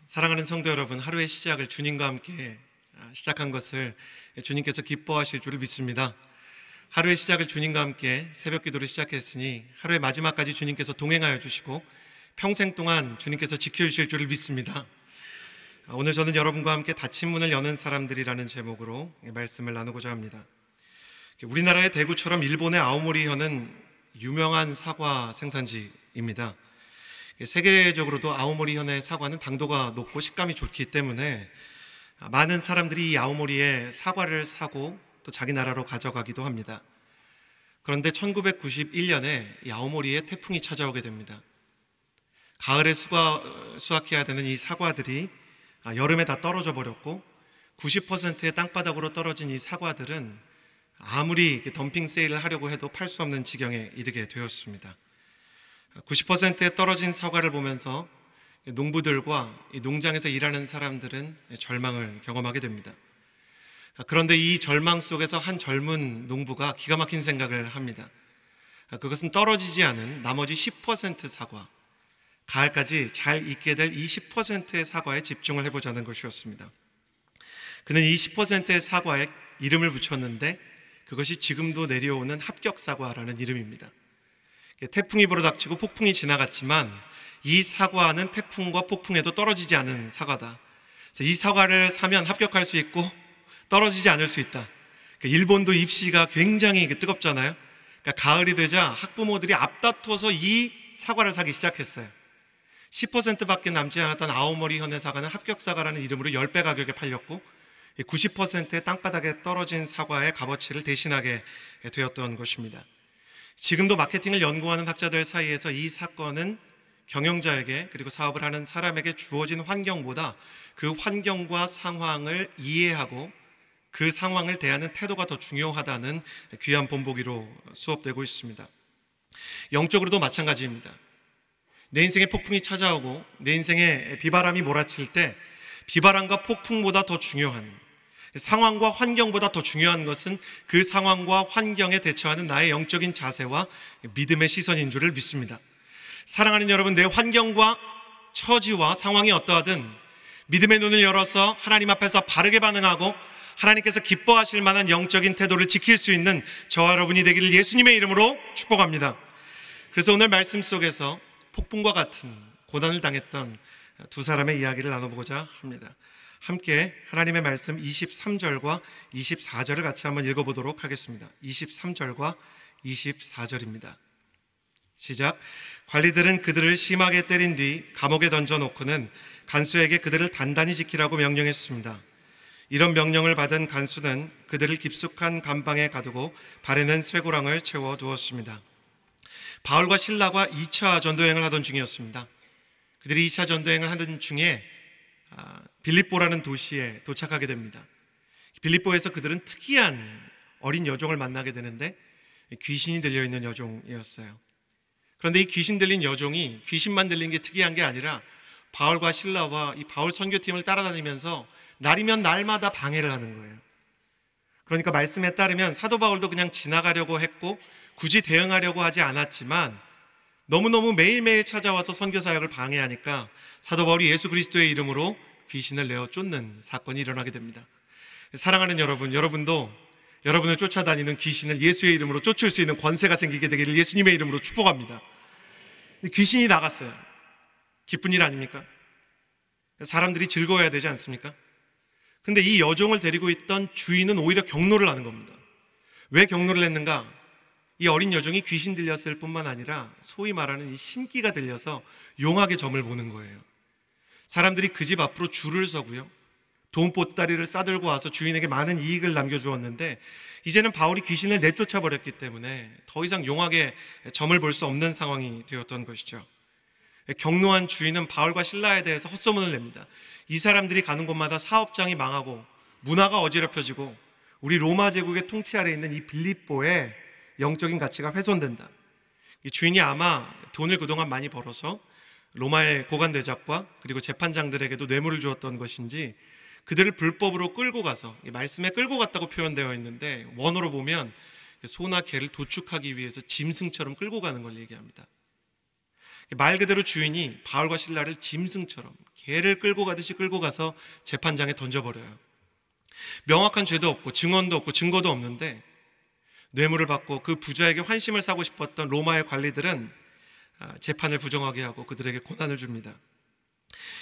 사랑하는 성도 여러분, 하루의 시작을 주님과 함께 시작한 것을 주님께서 기뻐하실 줄을 믿습니다. 하루의 시작을 주님과 함께 새벽 기도로 시작했으니 하루의 마지막까지 주님께서 동행하여 주시고 평생 동안 주님께서 지켜주실 줄을 믿습니다. 오늘 저는 여러분과 함께 닫힌 문을 여는 사람들이라는 제목으로 말씀을 나누고자 합니다. 우리나라의 대구처럼 일본의 아오모리현은 유명한 사과 생산지입니다. 세계적으로도 아오모리현의 사과는 당도가 높고 식감이 좋기 때문에 많은 사람들이 이 아오모리의 사과를 사고 또 자기 나라로 가져가기도 합니다. 그런데 1991년에 이 아오모리에 태풍이 찾아오게 됩니다. 가을에 수확해야 되는 이 사과들이 여름에 다 떨어져 버렸고 90%의 땅바닥으로 떨어진 이 사과들은 아무리 덤핑 세일을 하려고 해도 팔 수 없는 지경에 이르게 되었습니다. 90%에 떨어진 사과를 보면서 농부들과 이 농장에서 일하는 사람들은 절망을 경험하게 됩니다. 그런데 이 절망 속에서 한 젊은 농부가 기가 막힌 생각을 합니다. 그것은 떨어지지 않은 나머지 10% 사과, 가을까지 잘 익게 될 이 10%의 사과에 집중을 해보자는 것이었습니다. 그는 이 10%의 사과에 이름을 붙였는데 그것이 지금도 내려오는 합격사과라는 이름입니다. 태풍이 불어닥치고 폭풍이 지나갔지만 이 사과는 태풍과 폭풍에도 떨어지지 않은 사과다. 그래서 이 사과를 사면 합격할 수 있고 떨어지지 않을 수 있다. 일본도 입시가 굉장히 뜨겁잖아요. 가을이 되자 학부모들이 앞다퉈서 이 사과를 사기 시작했어요. 10%밖에 남지 않았던 아오모리 현의 사과는 합격사과라는 이름으로 10배 가격에 팔렸고 90%의 땅바닥에 떨어진 사과의 값어치를 대신하게 되었던 것입니다. 지금도 마케팅을 연구하는 학자들 사이에서 이 사건은 경영자에게 그리고 사업을 하는 사람에게 주어진 환경보다 그 환경과 상황을 이해하고 그 상황을 대하는 태도가 더 중요하다는 귀한 본보기로 수업되고 있습니다. 영적으로도 마찬가지입니다. 내 인생에 폭풍이 찾아오고 내 인생에 비바람이 몰아칠 때 비바람과 폭풍보다 더 중요한 상황과 환경보다 더 중요한 것은 그 상황과 환경에 대처하는 나의 영적인 자세와 믿음의 시선인 줄을 믿습니다. 사랑하는 여러분, 내 환경과 처지와 상황이 어떠하든 믿음의 눈을 열어서 하나님 앞에서 바르게 반응하고 하나님께서 기뻐하실 만한 영적인 태도를 지킬 수 있는 저와 여러분이 되기를 예수님의 이름으로 축복합니다. 그래서 오늘 말씀 속에서 폭풍과 같은 고난을 당했던 두 사람의 이야기를 나눠보고자 합니다. 함께 하나님의 말씀 23절과 24절을 같이 한번 읽어보도록 하겠습니다. 23절과 24절입니다. 시작. 관리들은 그들을 심하게 때린 뒤 감옥에 던져놓고는 간수에게 그들을 단단히 지키라고 명령했습니다. 이런 명령을 받은 간수는 그들을 깊숙한 감방에 가두고 발에는 쇠고랑을 채워두었습니다. 바울과 실라가 2차 전도여행을 하던 중이었습니다. 그들이 2차 전도여행을 하던 중에 빌립보라는 도시에 도착하게 됩니다. 빌립보에서 그들은 특이한 어린 여종을 만나게 되는데 귀신이 들려있는 여종이었어요. 그런데 이 귀신 들린 여종이 귀신만 들린 게 특이한 게 아니라 바울과 실라와 이 바울 선교팀을 따라다니면서 날이면 날마다 방해를 하는 거예요. 그러니까 말씀에 따르면 사도 바울도 그냥 지나가려고 했고 굳이 대응하려고 하지 않았지만 너무너무 매일매일 찾아와서 선교 사역을 방해하니까 사도 바울이 예수 그리스도의 이름으로 귀신을 내어 쫓는 사건이 일어나게 됩니다. 사랑하는 여러분, 여러분도 여러분을 쫓아다니는 귀신을 예수의 이름으로 쫓을 수 있는 권세가 생기게 되기를 예수님의 이름으로 축복합니다. 귀신이 나갔어요. 기쁜 일 아닙니까? 사람들이 즐거워야 되지 않습니까? 근데 이 여종을 데리고 있던 주인은 오히려 경로를 하는 겁니다. 왜 경로를 했는가? 이 어린 여종이 귀신 들렸을 뿐만 아니라 소위 말하는 이 신기가 들려서 용하게 점을 보는 거예요. 사람들이 그 집 앞으로 줄을 서고요, 돈 보따리를 싸들고 와서 주인에게 많은 이익을 남겨주었는데 이제는 바울이 귀신을 내쫓아 버렸기 때문에 더 이상 용하게 점을 볼 수 없는 상황이 되었던 것이죠. 경노한 주인은 바울과 실라에 대해서 헛소문을 냅니다. 이 사람들이 가는 곳마다 사업장이 망하고 문화가 어지럽혀지고 우리 로마 제국의 통치 아래에 있는 이 빌립보의 영적인 가치가 훼손된다. 이 주인이 아마 돈을 그동안 많이 벌어서 로마의 고관대작과 그리고 재판장들에게도 뇌물을 주었던 것인지 그들을 불법으로 끌고 가서, 말씀에 끌고 갔다고 표현되어 있는데 원어로 보면 소나 개를 도축하기 위해서 짐승처럼 끌고 가는 걸 얘기합니다. 말 그대로 주인이 바울과 실라를 짐승처럼 개를 끌고 가듯이 끌고 가서 재판장에 던져버려요. 명확한 죄도 없고 증언도 없고 증거도 없는데 뇌물을 받고 그 부자에게 환심을 사고 싶었던 로마의 관리들은 재판을 부정하게 하고 그들에게 고난을 줍니다.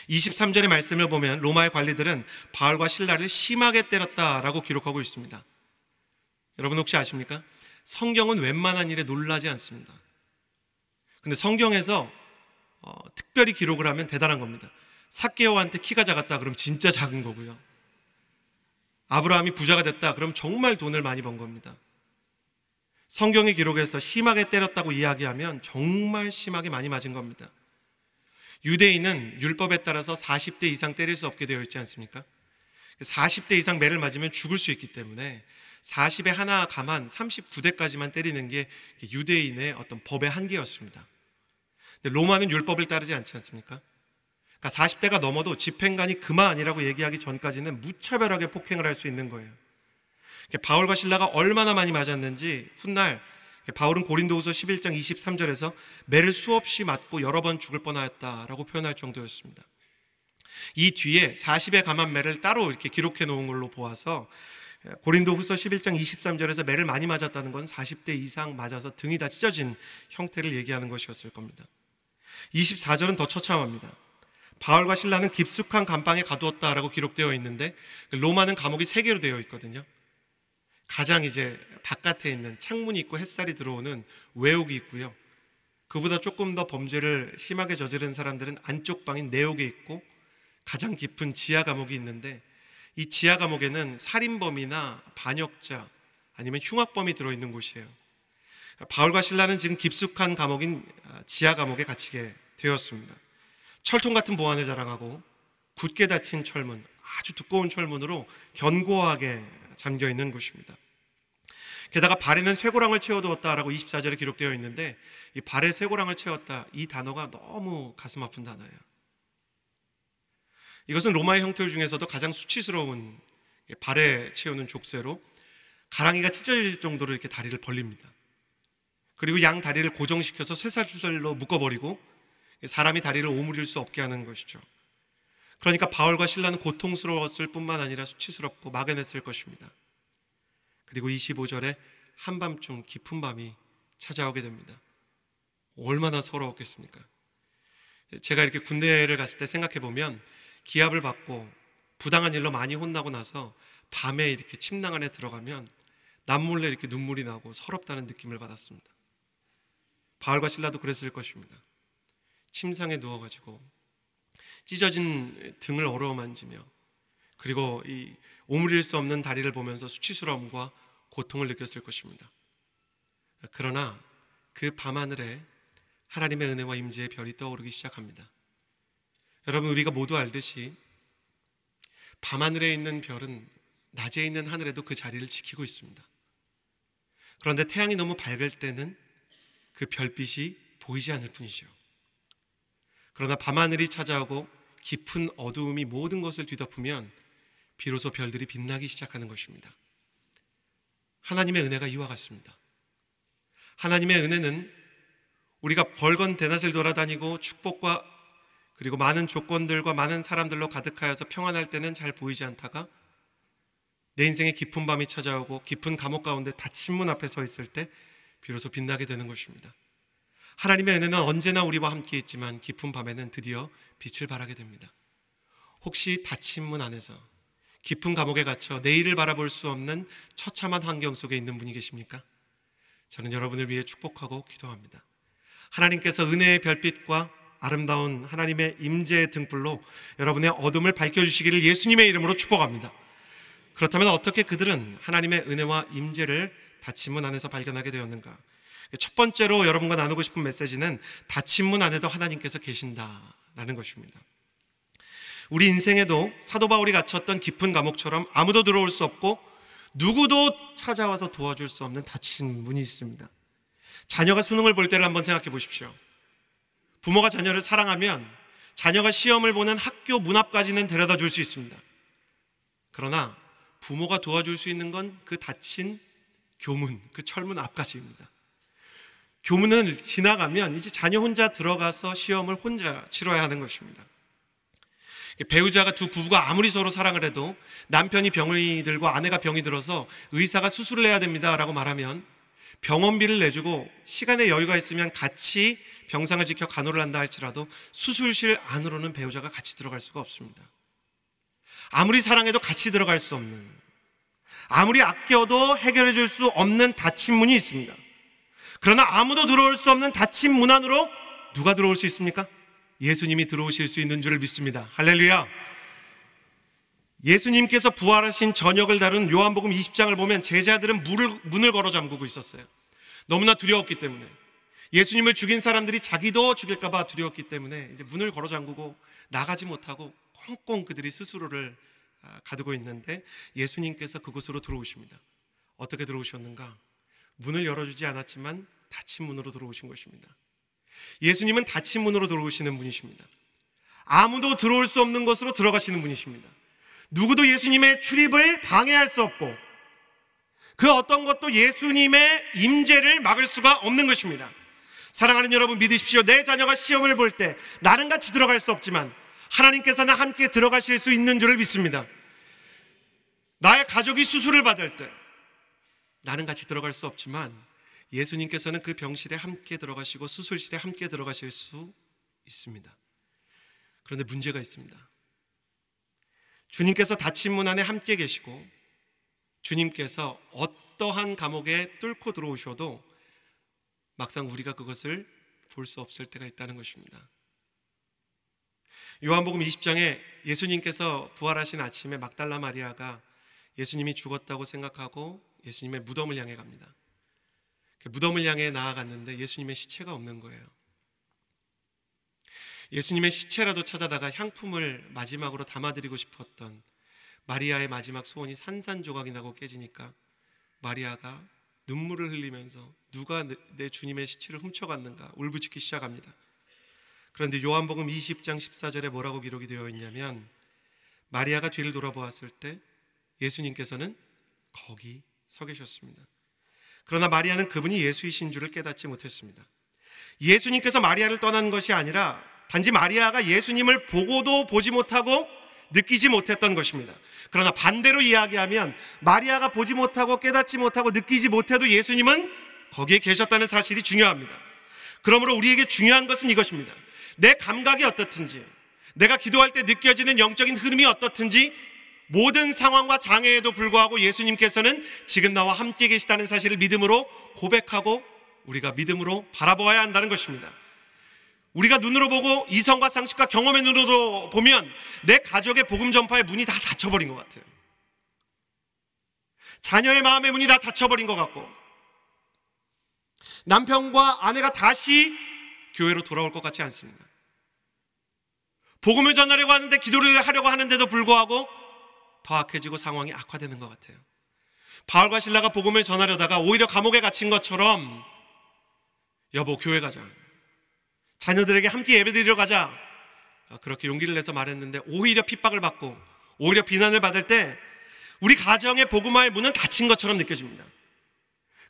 23절의 말씀을 보면 로마의 관리들은 바울과 실라를 심하게 때렸다라고 기록하고 있습니다. 여러분 혹시 아십니까? 성경은 웬만한 일에 놀라지 않습니다. 근데 성경에서 특별히 기록을 하면 대단한 겁니다. 삭개오한테 키가 작았다 그럼 진짜 작은 거고요. 아브라함이 부자가 됐다 그럼 정말 돈을 많이 번 겁니다. 성경의 기록에서 심하게 때렸다고 이야기하면 정말 심하게 많이 맞은 겁니다. 유대인은 율법에 따라서 40대 이상 때릴 수 없게 되어 있지 않습니까? 40대 이상 매를 맞으면 죽을 수 있기 때문에 40에 하나 감한 39대까지만 때리는 게 유대인의 어떤 법의 한계였습니다. 근데 로마는 율법을 따르지 않지 않습니까? 그러니까 40대가 넘어도 집행관이 그만이라고 얘기하기 전까지는 무차별하게 폭행을 할 수 있는 거예요. 바울과 실라가 얼마나 많이 맞았는지 훗날 바울은 고린도후서 11장 23절에서 매를 수없이 맞고 여러 번 죽을 뻔하였다라고 표현할 정도였습니다. 이 뒤에 40에 감한 매를 따로 이렇게 기록해 놓은 걸로 보아서 고린도후서 11장 23절에서 매를 많이 맞았다는 건 40대 이상 맞아서 등이 다 찢어진 형태를 얘기하는 것이었을 겁니다. 24절은 더 처참합니다. 바울과 실라는 깊숙한 감방에 가두었다라고 기록되어 있는데 로마는 감옥이 3개로 되어 있거든요. 가장 이제 바깥에 있는 창문이 있고 햇살이 들어오는 외옥이 있고요. 그보다 조금 더 범죄를 심하게 저지른 사람들은 안쪽 방인 내옥에 있고 가장 깊은 지하 감옥이 있는데 이 지하 감옥에는 살인범이나 반역자 아니면 흉악범이 들어있는 곳이에요. 바울과 실라는 지금 깊숙한 감옥인 지하 감옥에 갇히게 되었습니다. 철통 같은 보안을 자랑하고 굳게 닫힌 철문, 아주 두꺼운 철문으로 견고하게 잠겨있는 곳입니다. 게다가 발에는 쇠고랑을 채워두었다라고 24절에 기록되어 있는데 이 발에 쇠고랑을 채웠다, 이 단어가 너무 가슴 아픈 단어예요. 이것은 로마의 형틀 중에서도 가장 수치스러운 발에 채우는 족쇄로 가랑이가 찢어질 정도로 이렇게 다리를 벌립니다. 그리고 양 다리를 고정시켜서 쇠살주설로 묶어버리고 사람이 다리를 오므릴 수 없게 하는 것이죠. 그러니까 바울과 실라는 고통스러웠을 뿐만 아니라 수치스럽고 막연했을 것입니다. 그리고 25절에 한밤중 깊은 밤이 찾아오게 됩니다. 얼마나 서러웠겠습니까? 제가 이렇게 군대를 갔을 때 생각해 보면 기합을 받고 부당한 일로 많이 혼나고 나서 밤에 이렇게 침낭 안에 들어가면 남몰래 이렇게 눈물이 나고 서럽다는 느낌을 받았습니다. 바울과 실라도 그랬을 것입니다. 침상에 누워가지고 찢어진 등을 어루만지며 그리고 이 오므릴 수 없는 다리를 보면서 수치스러움과 고통을 느꼈을 것입니다. 그러나 그 밤하늘에 하나님의 은혜와 임재의 별이 떠오르기 시작합니다. 여러분, 우리가 모두 알듯이 밤하늘에 있는 별은 낮에 있는 하늘에도 그 자리를 지키고 있습니다. 그런데 태양이 너무 밝을 때는 그 별빛이 보이지 않을 뿐이죠. 그러나 밤하늘이 찾아오고 깊은 어두움이 모든 것을 뒤덮으면 비로소 별들이 빛나기 시작하는 것입니다. 하나님의 은혜가 이와 같습니다. 하나님의 은혜는 우리가 벌건 대낮을 돌아다니고 축복과 그리고 많은 조건들과 많은 사람들로 가득하여서 평안할 때는 잘 보이지 않다가 내 인생에 깊은 밤이 찾아오고 깊은 감옥 가운데 닫힌 문 앞에 서 있을 때 비로소 빛나게 되는 것입니다. 하나님의 은혜는 언제나 우리와 함께 있지만 깊은 밤에는 드디어 빛을 발하게 됩니다. 혹시 닫힌 문 안에서 깊은 감옥에 갇혀 내일을 바라볼 수 없는 처참한 환경 속에 있는 분이 계십니까? 저는 여러분을 위해 축복하고 기도합니다. 하나님께서 은혜의 별빛과 아름다운 하나님의 임재의 등불로 여러분의 어둠을 밝혀주시기를 예수님의 이름으로 축복합니다. 그렇다면 어떻게 그들은 하나님의 은혜와 임재를 닫힌 문 안에서 발견하게 되었는가? 첫 번째로 여러분과 나누고 싶은 메시지는 닫힌 문 안에도 하나님께서 계신다라는 것입니다. 우리 인생에도 사도 바울이 갇혔던 깊은 감옥처럼 아무도 들어올 수 없고 누구도 찾아와서 도와줄 수 없는 닫힌 문이 있습니다. 자녀가 수능을 볼 때를 한번 생각해 보십시오. 부모가 자녀를 사랑하면 자녀가 시험을 보는 학교 문 앞까지는 데려다 줄 수 있습니다. 그러나 부모가 도와줄 수 있는 건 그 닫힌 교문, 그 철문 앞까지입니다. 교문을 지나가면 이제 자녀 혼자 들어가서 시험을 혼자 치러야 하는 것입니다. 배우자가 두 부부가 아무리 서로 사랑을 해도 남편이 병이 들고 아내가 병이 들어서 의사가 수술을 해야 됩니다 라고 말하면 병원비를 내주고 시간의 여유가 있으면 같이 병상을 지켜 간호를 한다 할지라도 수술실 안으로는 배우자가 같이 들어갈 수가 없습니다. 아무리 사랑해도 같이 들어갈 수 없는, 아무리 아껴도 해결해 줄 수 없는 닫힌 문이 있습니다. 그러나 아무도 들어올 수 없는 닫힌 문 안으로 누가 들어올 수 있습니까? 예수님이 들어오실 수 있는 줄을 믿습니다. 할렐루야. 예수님께서 부활하신 저녁을 다룬 요한복음 20장을 보면 제자들은 문을 걸어 잠그고 있었어요. 너무나 두려웠기 때문에. 예수님을 죽인 사람들이 자기도 죽일까 봐 두려웠기 때문에 이제 문을 걸어 잠그고 나가지 못하고 꽁꽁 그들이 스스로를 가두고 있는데 예수님께서 그곳으로 들어오십니다. 어떻게 들어오셨는가? 문을 열어주지 않았지만 닫힌 문으로 들어오신 것입니다. 예수님은 닫힌 문으로 들어오시는 분이십니다. 아무도 들어올 수 없는 곳으로 들어가시는 분이십니다. 누구도 예수님의 출입을 방해할 수 없고 그 어떤 것도 예수님의 임재를 막을 수가 없는 것입니다. 사랑하는 여러분, 믿으십시오. 내 자녀가 시험을 볼 때 나는 같이 들어갈 수 없지만 하나님께서는 함께 들어가실 수 있는 줄을 믿습니다. 나의 가족이 수술을 받을 때 나는 같이 들어갈 수 없지만 예수님께서는 그 병실에 함께 들어가시고 수술실에 함께 들어가실 수 있습니다. 그런데 문제가 있습니다. 주님께서 닫힌 문 안에 함께 계시고 주님께서 어떠한 감옥에 뚫고 들어오셔도 막상 우리가 그것을 볼 수 없을 때가 있다는 것입니다. 요한복음 20장에 예수님께서 부활하신 아침에 막달라 마리아가 예수님이 죽었다고 생각하고 예수님의 무덤을 향해 갑니다. 무덤을 향해 나아갔는데 예수님의 시체가 없는 거예요. 예수님의 시체라도 찾아다가 향품을 마지막으로 담아드리고 싶었던 마리아의 마지막 소원이 산산조각이 나고 깨지니까 마리아가 눈물을 흘리면서 누가 내 주님의 시체를 훔쳐갔는가 울부짖기 시작합니다. 그런데 요한복음 20장 14절에 뭐라고 기록이 되어 있냐면 마리아가 뒤를 돌아보았을 때 예수님께서는 거기 서 계셨습니다. 그러나 마리아는 그분이 예수이신 줄을 깨닫지 못했습니다. 예수님께서 마리아를 떠난 것이 아니라 단지 마리아가 예수님을 보고도 보지 못하고 느끼지 못했던 것입니다. 그러나 반대로 이야기하면 마리아가 보지 못하고 깨닫지 못하고 느끼지 못해도 예수님은 거기에 계셨다는 사실이 중요합니다. 그러므로 우리에게 중요한 것은 이것입니다. 내 감각이 어떻든지, 내가 기도할 때 느껴지는 영적인 흐름이 어떻든지 모든 상황과 장애에도 불구하고 예수님께서는 지금 나와 함께 계시다는 사실을 믿음으로 고백하고 우리가 믿음으로 바라보아야 한다는 것입니다. 우리가 눈으로 보고 이성과 상식과 경험의 눈으로 보면 내 가족의 복음 전파의 문이 다 닫혀버린 것 같아요. 자녀의 마음의 문이 다 닫혀버린 것 같고 남편과 아내가 다시 교회로 돌아올 것 같지 않습니다. 복음을 전하려고 하는데 기도를 하려고 하는데도 불구하고 더 악해지고 상황이 악화되는 것 같아요. 바울과 실라가 복음을 전하려다가 오히려 감옥에 갇힌 것처럼 여보 교회 가자, 자녀들에게 함께 예배드리러 가자, 그렇게 용기를 내서 말했는데 오히려 핍박을 받고 오히려 비난을 받을 때 우리 가정의 복음화의 문은 닫힌 것처럼 느껴집니다.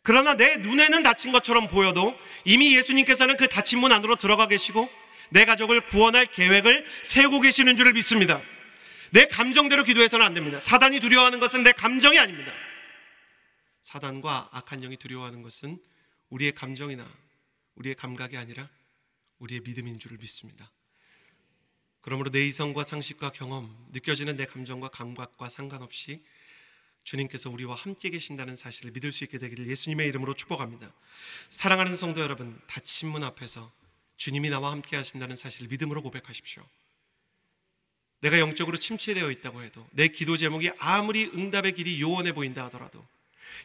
그러나 내 눈에는 닫힌 것처럼 보여도 이미 예수님께서는 그 닫힌 문 안으로 들어가 계시고 내 가족을 구원할 계획을 세우고 계시는 줄을 믿습니다. 내 감정대로 기도해서는 안 됩니다. 사단이 두려워하는 것은 내 감정이 아닙니다. 사단과 악한 영이 두려워하는 것은 우리의 감정이나 우리의 감각이 아니라 우리의 믿음인 줄을 믿습니다. 그러므로 내 이성과 상식과 경험, 느껴지는 내 감정과 감각과 상관없이 주님께서 우리와 함께 계신다는 사실을 믿을 수 있게 되기를 예수님의 이름으로 축복합니다. 사랑하는 성도 여러분, 닫힌 문 앞에서 주님이 나와 함께 하신다는 사실을 믿음으로 고백하십시오. 내가 영적으로 침체되어 있다고 해도, 내 기도 제목이 아무리 응답의 길이 요원해 보인다 하더라도,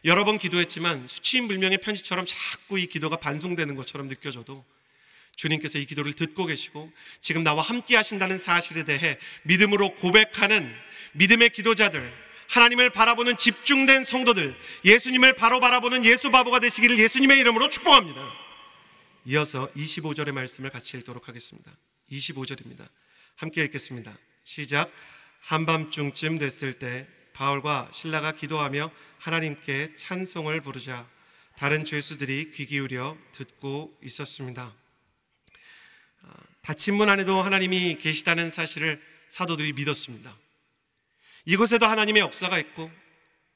여러 번 기도했지만 수치인불명의 편지처럼 자꾸 이 기도가 반송되는 것처럼 느껴져도 주님께서 이 기도를 듣고 계시고 지금 나와 함께 하신다는 사실에 대해 믿음으로 고백하는 믿음의 기도자들, 하나님을 바라보는 집중된 성도들, 예수님을 바로 바라보는 예수 바보가 되시기를 예수님의 이름으로 축복합니다. 이어서 25절의 말씀을 같이 읽도록 하겠습니다. 25절입니다. 함께 읽겠습니다. 시작. 한밤중쯤 됐을 때 바울과 실라가 기도하며 하나님께 찬송을 부르자 다른 죄수들이 귀 기울여 듣고 있었습니다. 닫힌 문 안에도 하나님이 계시다는 사실을 사도들이 믿었습니다. 이곳에도 하나님의 역사가 있고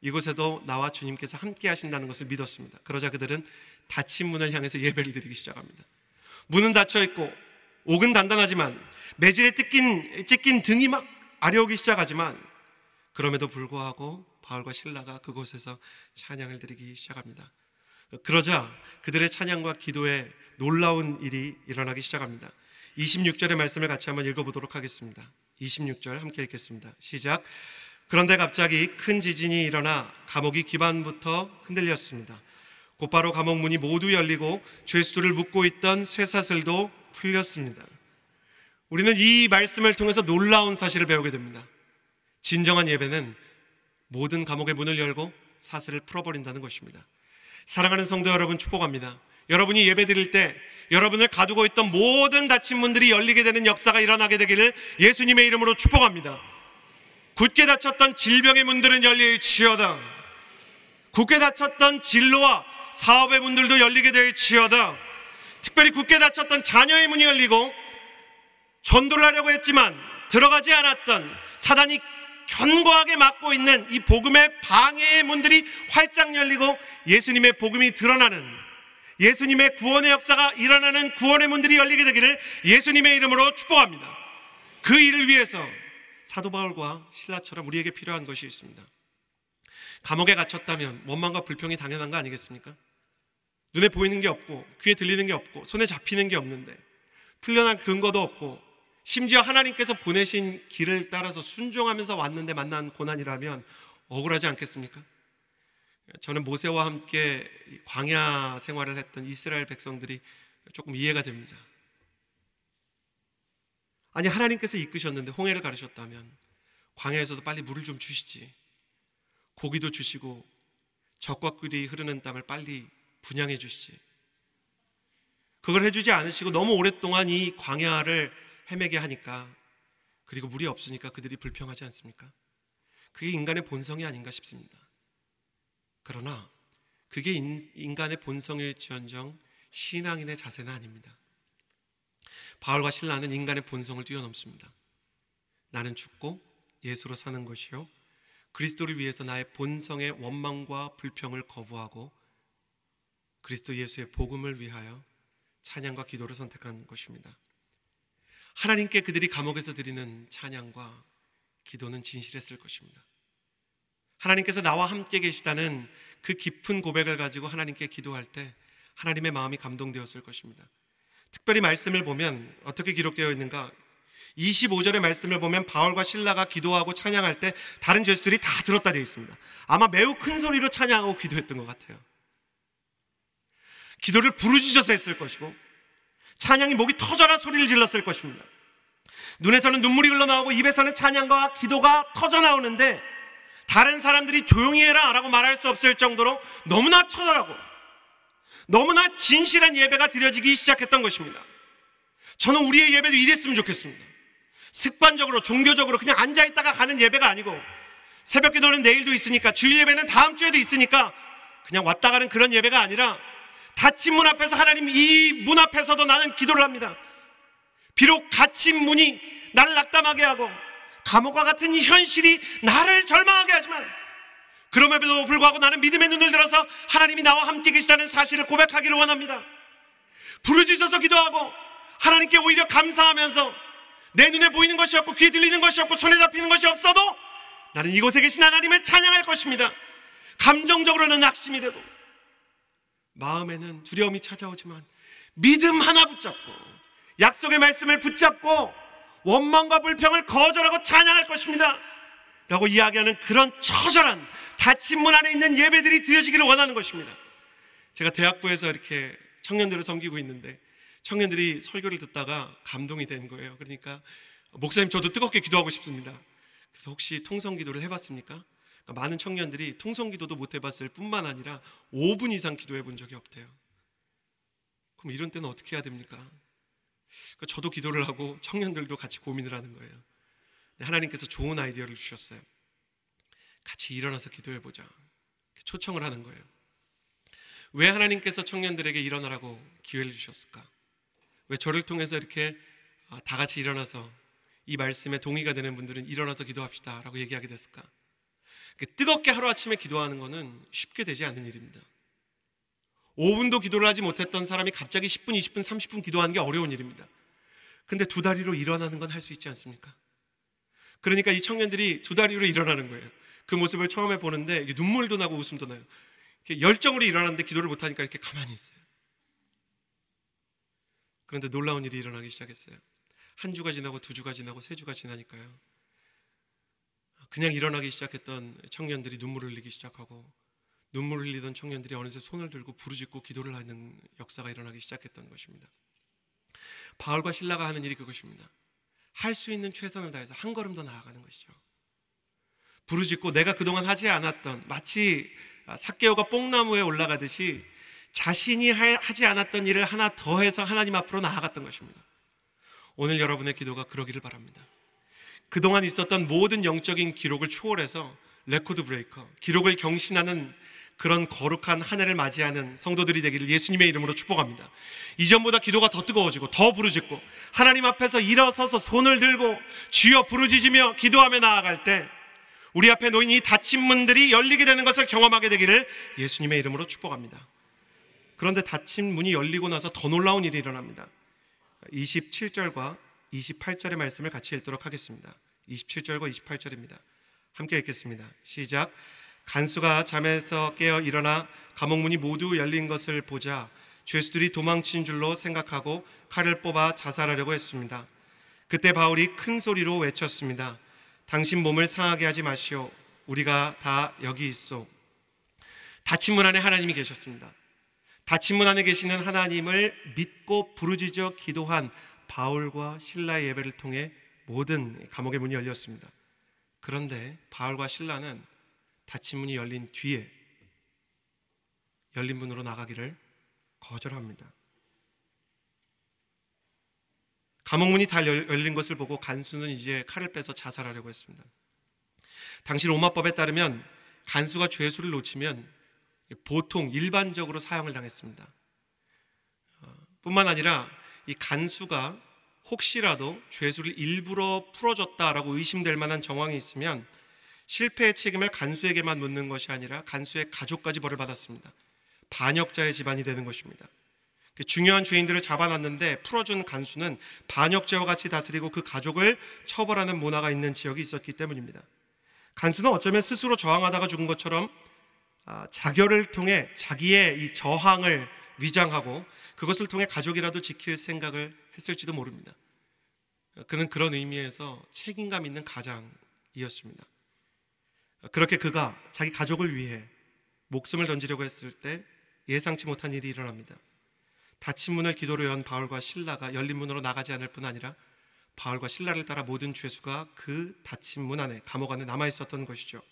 이곳에도 나와 주님께서 함께 하신다는 것을 믿었습니다. 그러자 그들은 닫힌 문을 향해서 예배를 드리기 시작합니다. 문은 닫혀 있고 옥은 단단하지만 매질에 찢긴 등이 막 아려오기 시작하지만 그럼에도 불구하고 바울과 실라가 그곳에서 찬양을 드리기 시작합니다. 그러자 그들의 찬양과 기도에 놀라운 일이 일어나기 시작합니다. 26절의 말씀을 같이 한번 읽어보도록 하겠습니다. 26절 함께 읽겠습니다. 시작. 그런데 갑자기 큰 지진이 일어나 감옥이 기반부터 흔들렸습니다. 곧바로 감옥 문이 모두 열리고 죄수들을 묶고 있던 쇠사슬도 풀렸습니다. 우리는 이 말씀을 통해서 놀라운 사실을 배우게 됩니다. 진정한 예배는 모든 감옥의 문을 열고 사슬을 풀어버린다는 것입니다. 사랑하는 성도 여러분, 축복합니다. 여러분이 예배 드릴 때 여러분을 가두고 있던 모든 닫힌 문들이 열리게 되는 역사가 일어나게 되기를 예수님의 이름으로 축복합니다. 굳게 닫혔던 질병의 문들은 열릴지어다. 굳게 닫혔던 진로와 사업의 문들도 열리게 될지어다. 특별히 굳게 닫혔던 자녀의 문이 열리고 전도를 하려고 했지만 들어가지 않았던 사단이 견고하게 막고 있는 이 복음의 방해의 문들이 활짝 열리고 예수님의 복음이 드러나는, 예수님의 구원의 역사가 일어나는 구원의 문들이 열리게 되기를 예수님의 이름으로 축복합니다. 그 일을 위해서 사도 바울과 실라처럼 우리에게 필요한 것이 있습니다. 감옥에 갇혔다면 원망과 불평이 당연한 거 아니겠습니까? 눈에 보이는 게 없고 귀에 들리는 게 없고 손에 잡히는 게 없는데 풀려난 근거도 없고 심지어 하나님께서 보내신 길을 따라서 순종하면서 왔는데 만난 고난이라면 억울하지 않겠습니까? 저는 모세와 함께 광야 생활을 했던 이스라엘 백성들이 조금 이해가 됩니다. 아니, 하나님께서 이끄셨는데 홍해를 가르셨다면 광야에서도 빨리 물을 좀 주시지, 고기도 주시고 젖과 꿀이 흐르는 땅을 빨리 분양해 주시지, 그걸 해주지 않으시고 너무 오랫동안 이 광야를 헤매게 하니까, 그리고 물이 없으니까 그들이 불평하지 않습니까? 그게 인간의 본성이 아닌가 싶습니다. 그러나 그게 인간의 본성일지언정 신앙인의 자세는 아닙니다. 바울과 실라는 인간의 본성을 뛰어넘습니다. 나는 죽고 예수로 사는 것이요 그리스도를 위해서 나의 본성의 원망과 불평을 거부하고 그리스도 예수의 복음을 위하여 찬양과 기도를 선택한 것입니다. 하나님께 그들이 감옥에서 드리는 찬양과 기도는 진실했을 것입니다. 하나님께서 나와 함께 계시다는 그 깊은 고백을 가지고 하나님께 기도할 때 하나님의 마음이 감동되었을 것입니다. 특별히 말씀을 보면 어떻게 기록되어 있는가? 25절의 말씀을 보면 바울과 실라가 기도하고 찬양할 때 다른 죄수들이 다 들었다 되어 있습니다. 아마 매우 큰 소리로 찬양하고 기도했던 것 같아요. 기도를 부르짖어서 했을 것이고 찬양이 목이 터져라 소리를 질렀을 것입니다. 눈에서는 눈물이 흘러나오고 입에서는 찬양과 기도가 터져나오는데 다른 사람들이 조용히 해라 라고 말할 수 없을 정도로 너무나 처절하고 너무나 진실한 예배가 드려지기 시작했던 것입니다. 저는 우리의 예배도 이랬으면 좋겠습니다. 습관적으로 종교적으로 그냥 앉아있다가 가는 예배가 아니고 새벽 기도는 내일도 있으니까 주일 예배는 다음 주에도 있으니까 그냥 왔다 가는 그런 예배가 아니라 닫힌 문 앞에서 하나님, 이 문 앞에서도 나는 기도를 합니다. 비록 갇힌 문이 나를 낙담하게 하고 감옥과 같은 이 현실이 나를 절망하게 하지만 그럼에도 불구하고 나는 믿음의 눈을 들어서 하나님이 나와 함께 계시다는 사실을 고백하기를 원합니다. 부르짖어서 기도하고 하나님께 오히려 감사하면서 내 눈에 보이는 것이 없고 귀에 들리는 것이 없고 손에 잡히는 것이 없어도 나는 이곳에 계신 하나님을 찬양할 것입니다. 감정적으로는 낙심이 되고 마음에는 두려움이 찾아오지만 믿음 하나 붙잡고 약속의 말씀을 붙잡고 원망과 불평을 거절하고 찬양할 것입니다 라고 이야기하는 그런 처절한 닫힌 문 안에 있는 예배들이 드려지기를 원하는 것입니다. 제가 대학부에서 이렇게 청년들을 섬기고 있는데 청년들이 설교를 듣다가 감동이 된 거예요. 그러니까 목사님, 저도 뜨겁게 기도하고 싶습니다. 그래서 혹시 통성기도를 해봤습니까? 그러니까 많은 청년들이 통성기도도 못 해봤을 뿐만 아니라 5분 이상 기도해 본 적이 없대요. 그럼 이런 때는 어떻게 해야 됩니까? 그러니까 저도 기도를 하고 청년들도 같이 고민을 하는 거예요. 하나님께서 좋은 아이디어를 주셨어요. 같이 일어나서 기도해보자, 초청을 하는 거예요. 왜 하나님께서 청년들에게 일어나라고 기회를 주셨을까? 왜 저를 통해서 이렇게 다 같이 일어나서 이 말씀에 동의가 되는 분들은 일어나서 기도합시다 라고 얘기하게 됐을까? 뜨겁게 하루아침에 기도하는 것은 쉽게 되지 않는 일입니다. 5분도 기도를 하지 못했던 사람이 갑자기 10분, 20분, 30분 기도하는 게 어려운 일입니다. 근데 두 다리로 일어나는 건 할 수 있지 않습니까? 그러니까 이 청년들이 두 다리로 일어나는 거예요. 그 모습을 처음에 보는데 눈물도 나고 웃음도 나요. 열정으로 일어나는데 기도를 못하니까 이렇게 가만히 있어요. 그런데 놀라운 일이 일어나기 시작했어요. 한 주가 지나고 두 주가 지나고 세 주가 지나니까요, 그냥 일어나기 시작했던 청년들이 눈물을 흘리기 시작하고, 눈물을 흘리던 청년들이 어느새 손을 들고 부르짖고 기도를 하는 역사가 일어나기 시작했던 것입니다. 바울과 실라가 하는 일이 그것입니다. 할 수 있는 최선을 다해서 한 걸음 더 나아가는 것이죠. 부르짖고 내가 그동안 하지 않았던, 마치 삭개오가 뽕나무에 올라가듯이 자신이 하지 않았던 일을 하나 더해서 하나님 앞으로 나아갔던 것입니다. 오늘 여러분의 기도가 그러기를 바랍니다. 그동안 있었던 모든 영적인 기록을 초월해서 레코드 브레이커, 기록을 경신하는 그런 거룩한 한 해를 맞이하는 성도들이 되기를 예수님의 이름으로 축복합니다. 이전보다 기도가 더 뜨거워지고 더 부르짖고 하나님 앞에서 일어서서 손을 들고 주여 부르짖으며 기도하며 나아갈 때 우리 앞에 놓인 이 닫힌 문들이 열리게 되는 것을 경험하게 되기를 예수님의 이름으로 축복합니다. 그런데 닫힌 문이 열리고 나서 더 놀라운 일이 일어납니다. 27절과 28절의 말씀을 같이 읽도록 하겠습니다. 27절과 28절입니다. 함께 읽겠습니다. 시작. 간수가 잠에서 깨어 일어나 감옥문이 모두 열린 것을 보자 죄수들이 도망친 줄로 생각하고 칼을 뽑아 자살하려고 했습니다. 그때 바울이 큰 소리로 외쳤습니다. 당신 몸을 상하게 하지 마시오. 우리가 다 여기 있소. 닫힌 문 안에 하나님이 계셨습니다. 닫힌 문 안에 계시는 하나님을 믿고 부르짖어 기도한 바울과 실라의 예배를 통해 모든 감옥의 문이 열렸습니다. 그런데 바울과 실라는 닫힌 문이 열린 뒤에 열린 문으로 나가기를 거절합니다. 감옥문이 다 열린 것을 보고 간수는 이제 칼을 빼서 자살하려고 했습니다. 당시 로마법에 따르면 간수가 죄수를 놓치면 보통 일반적으로 사형을 당했습니다. 뿐만 아니라 이 간수가 혹시라도 죄수를 일부러 풀어줬다라고 의심될 만한 정황이 있으면 실패의 책임을 간수에게만 묻는 것이 아니라 간수의 가족까지 벌을 받았습니다. 반역자의 집안이 되는 것입니다. 중요한 죄인들을 잡아놨는데 풀어준 간수는 반역죄와 같이 다스리고 그 가족을 처벌하는 문화가 있는 지역이 있었기 때문입니다. 간수는 어쩌면 스스로 저항하다가 죽은 것처럼 자결을 통해 자기의 이 저항을 위장하고 그것을 통해 가족이라도 지킬 생각을 했을지도 모릅니다. 그는 그런 의미에서 책임감 있는 가장이었습니다. 그렇게 그가 자기 가족을 위해 목숨을 던지려고 했을 때 예상치 못한 일이 일어납니다. 닫힌 문을 기도로 연 바울과 실라가 열린 문으로 나가지 않을 뿐 아니라 바울과 실라를 따라 모든 죄수가 그 닫힌 문 안에, 감옥 안에 남아있었던 것이죠.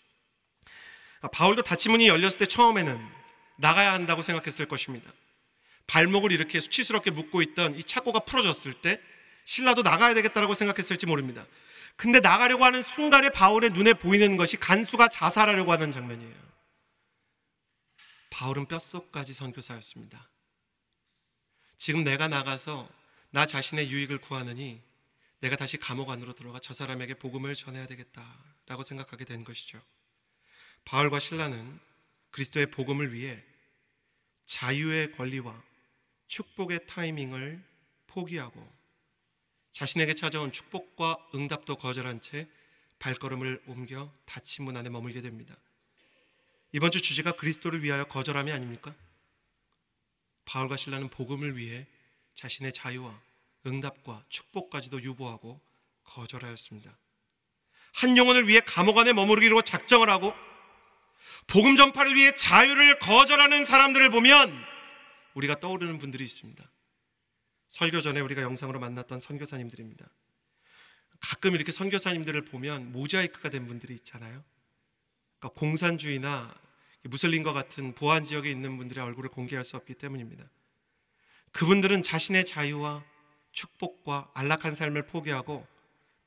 바울도 닫힌 문이 열렸을 때 처음에는 나가야 한다고 생각했을 것입니다. 발목을 이렇게 수치스럽게 묶고 있던 이 착고가 풀어졌을 때 실라도 나가야 되겠다라고 생각했을지 모릅니다. 근데 나가려고 하는 순간에 바울의 눈에 보이는 것이 간수가 자살하려고 하는 장면이에요. 바울은 뼛속까지 선교사였습니다. 지금 내가 나가서 나 자신의 유익을 구하느니 내가 다시 감옥 안으로 들어가 저 사람에게 복음을 전해야 되겠다라고 생각하게 된 것이죠. 바울과 실라는 그리스도의 복음을 위해 자유의 권리와 축복의 타이밍을 포기하고 자신에게 찾아온 축복과 응답도 거절한 채 발걸음을 옮겨 닫힌 문 안에 머물게 됩니다. 이번 주 주제가 그리스도를 위하여 거절함이 아닙니까? 바울과 실라는 복음을 위해 자신의 자유와 응답과 축복까지도 유보하고 거절하였습니다. 한 영혼을 위해 감옥 안에 머무르기로 작정을 하고 복음 전파를 위해 자유를 거절하는 사람들을 보면 우리가 떠오르는 분들이 있습니다. 설교 전에 우리가 영상으로 만났던 선교사님들입니다. 가끔 이렇게 선교사님들을 보면 모자이크가 된 분들이 있잖아요. 그러니까 공산주의나 무슬림과 같은 보안 지역에 있는 분들의 얼굴을 공개할 수 없기 때문입니다. 그분들은 자신의 자유와 축복과 안락한 삶을 포기하고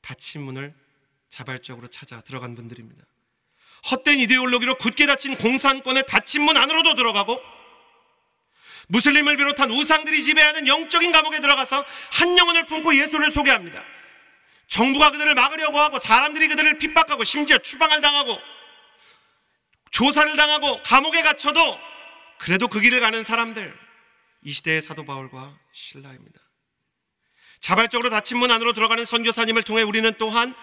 닫힌 문을 자발적으로 찾아 들어간 분들입니다. 헛된 이데올로기로 굳게 닫힌 공산권의 닫힌 문 안으로도 들어가고 무슬림을 비롯한 우상들이 지배하는 영적인 감옥에 들어가서 한 영혼을 품고 예수를 소개합니다. 정부가 그들을 막으려고 하고 사람들이 그들을 핍박하고 심지어 추방을 당하고 조사를 당하고 감옥에 갇혀도 그래도 그 길을 가는 사람들, 이 시대의 사도 바울과 실라입니다. 자발적으로 닫힌 문 안으로 들어가는 선교사님을 통해 우리는 또한